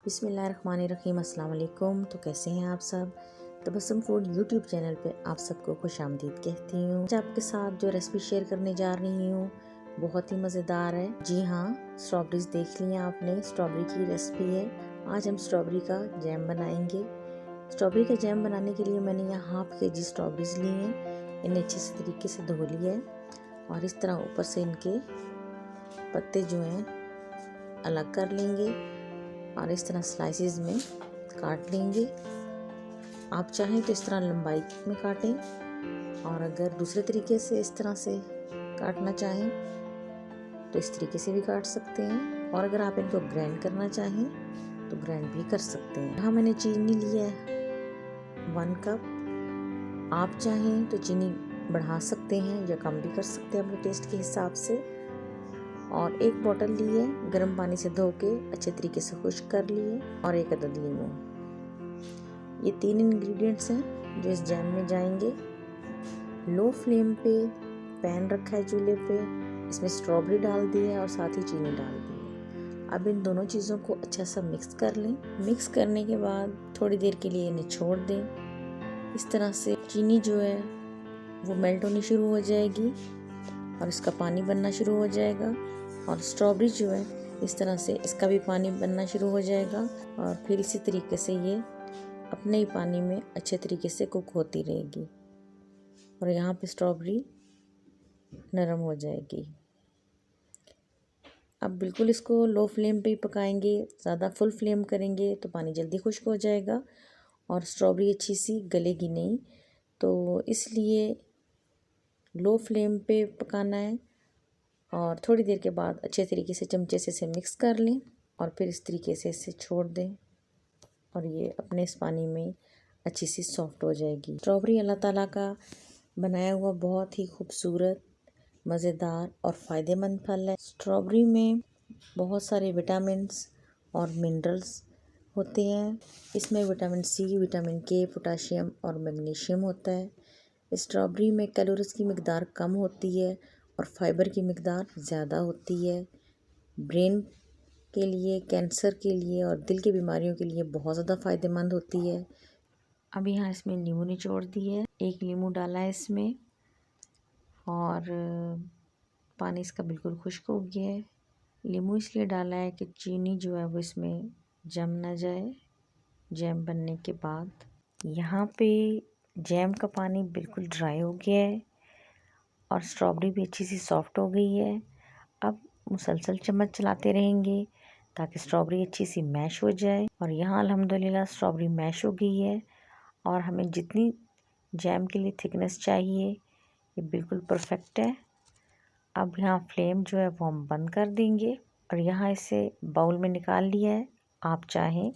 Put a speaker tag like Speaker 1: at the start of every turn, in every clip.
Speaker 1: बिस्मिल्लाहिर्रहमानिर्रहीम। अस्सलाम वालेकुम। तो कैसे हैं आप सब? तबस्सुम फूड यूट्यूब चैनल पे आप सबको खुशामदीद कहती हूँ। आज आपके साथ जो रेसिपी शेयर करने जा रही हूँ बहुत ही मज़ेदार है। जी हाँ, स्ट्रॉबेरीज देख लिया आपने, स्ट्रॉबेरी की रेसिपी है। आज हम स्ट्रॉबेरी का जैम बनाएंगे। स्ट्रॉबेरी का जैम बनाने के लिए मैंने यहाँ हाफ के जी स्ट्रॉबेरीज ली हैं। इन्हें अच्छे से तरीके से धो लिया है और इस तरह ऊपर से इनके पत्ते जो हैं अलग कर लेंगे और इस तरह स्लाइसेस में काट लेंगे। आप चाहें तो इस तरह लंबाई में काटें और अगर दूसरे तरीके से इस तरह से काटना चाहें तो इस तरीके से भी काट सकते हैं। और अगर आप इनको ग्राइंड करना चाहें तो ग्राइंड भी कर सकते हैं। यहाँ मैंने चीनी ली है 1 कप। आप चाहें तो चीनी बढ़ा सकते हैं या कम भी कर सकते हैं अपने टेस्ट के हिसाब से। और 1 बोतल ली है, गर्म पानी से धो के अच्छे तरीके से खुश्क कर लिए और 1 अदद लीमू। ये 3 इंग्रेडिएंट्स हैं जो इस जैम में जाएंगे। लो फ्लेम पे पैन रखा है चूल्हे पे, इसमें स्ट्रॉबेरी डाल दी है और साथ ही चीनी डाल दी है। अब इन दोनों चीज़ों को अच्छा सा मिक्स कर लें। मिक्स करने के बाद थोड़ी देर के लिए इन्हें छोड़ दें। इस तरह से चीनी जो है वो मेल्ट होनी शुरू हो जाएगी और इसका पानी बनना शुरू हो जाएगा और स्ट्रॉबेरी जो है इस तरह से इसका भी पानी बनना शुरू हो जाएगा और फिर इसी तरीके से ये अपने ही पानी में अच्छे तरीके से कुक होती रहेगी और यहाँ पे स्ट्रॉबेरी नरम हो जाएगी। अब बिल्कुल इसको लो फ्लेम पे ही पकाएंगे। ज़्यादा फुल फ्लेम करेंगे तो पानी जल्दी खुश्क हो जाएगा और स्ट्रॉबेरी अच्छी सी गलेगी नहीं, तो इसलिए लो फ्लेम पे पकाना है। और थोड़ी देर के बाद अच्छे तरीके से चमचे से इसे मिक्स कर लें और फिर इस तरीके से इसे छोड़ दें और ये अपने इस पानी में अच्छी सी सॉफ्ट हो जाएगी। स्ट्रॉबेरी अल्लाह ताला का बनाया हुआ बहुत ही खूबसूरत, मज़ेदार और फ़ायदेमंद फल है। स्ट्रॉबेरी में बहुत सारे विटामिन्स और मिनरल्स होते हैं। इसमें विटामिन सी, विटामिन के, पोटाशियम और मैग्नीशियम होता है। स्ट्रॉबेरी में कैलोरीज की मिकदार कम होती है और फाइबर की मिकदार ज़्यादा होती है। ब्रेन के लिए, कैंसर के लिए और दिल की बीमारियों के लिए बहुत ज़्यादा फ़ायदेमंद होती है। अब यहाँ इसमें नींबू निचोड़ दी है, 1 नींबू डाला है इसमें और पानी इसका बिल्कुल खुश्क हो गया है। नींबू इसलिए डाला है कि चीनी जो है वो इसमें जम ना जाए जैम बनने के बाद। यहाँ पे जैम का पानी बिल्कुल ड्राई हो गया है और स्ट्रॉबेरी भी अच्छी सी सॉफ्ट हो गई है। अब मुसलसल चम्मच चलाते रहेंगे ताकि स्ट्रॉबेरी अच्छी सी मैश हो जाए और यहाँ अल्हम्दुलिल्लाह स्ट्रॉबेरी मैश हो गई है और हमें जितनी जैम के लिए थिकनेस चाहिए ये बिल्कुल परफेक्ट है। अब यहाँ फ्लेम जो है वो हम बंद कर देंगे और यहाँ इसे बाउल में निकाल लिया है। आप चाहें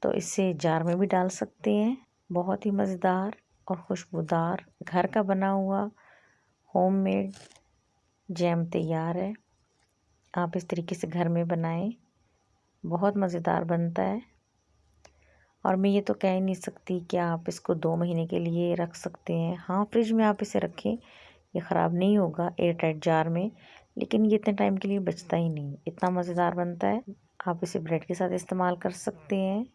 Speaker 1: तो इसे जार में भी डाल सकते हैं। बहुत ही मज़ेदार और खुशबूदार घर का बना हुआ होममेड जैम तैयार है। आप इस तरीके से घर में बनाएं, बहुत मज़ेदार बनता है। और मैं ये तो कह ही नहीं सकती कि आप इसको 2 महीने के लिए रख सकते हैं। हाँ, फ्रिज में आप इसे रखें, ये ख़राब नहीं होगा एयर टाइट जार में, लेकिन ये इतने टाइम के लिए बचता ही नहीं, इतना मज़ेदार बनता है। आप इसे ब्रेड के साथ इस्तेमाल कर सकते हैं।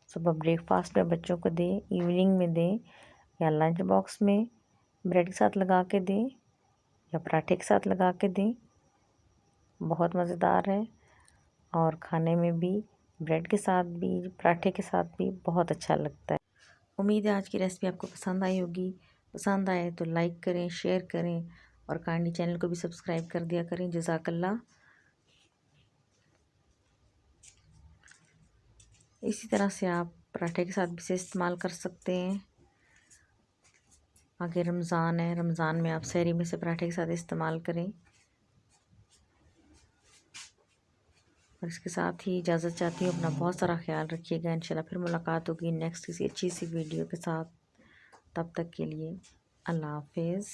Speaker 1: सुबह ब्रेकफास्ट में बच्चों को दें, इवनिंग में दें या लंच बॉक्स में ब्रेड के साथ लगा के दें या पराठे के साथ लगा के दें। बहुत मज़ेदार है और खाने में भी, ब्रेड के साथ भी, पराठे के साथ भी बहुत अच्छा लगता है। उम्मीद है आज की रेसिपी आपको पसंद आई होगी। पसंद आए तो लाइक करें, शेयर करें और काइंडली चैनल को भी सब्सक्राइब कर दिया करें। जज़ाकल्लाह। इसी तरह से आप पराठे के साथ भी इसे इस्तेमाल कर सकते हैं। आगे रमज़ान है, रमज़ान में आप सहरी में से पराठे के साथ इस्तेमाल करें। और इसके साथ ही इजाज़त चाहती हूँ। अपना बहुत सारा ख्याल रखिएगा। इंशाल्लाह फिर मुलाकात होगी नेक्स्ट किसी अच्छी सी वीडियो के साथ। तब तक के लिए अल्लाह हाफिज़।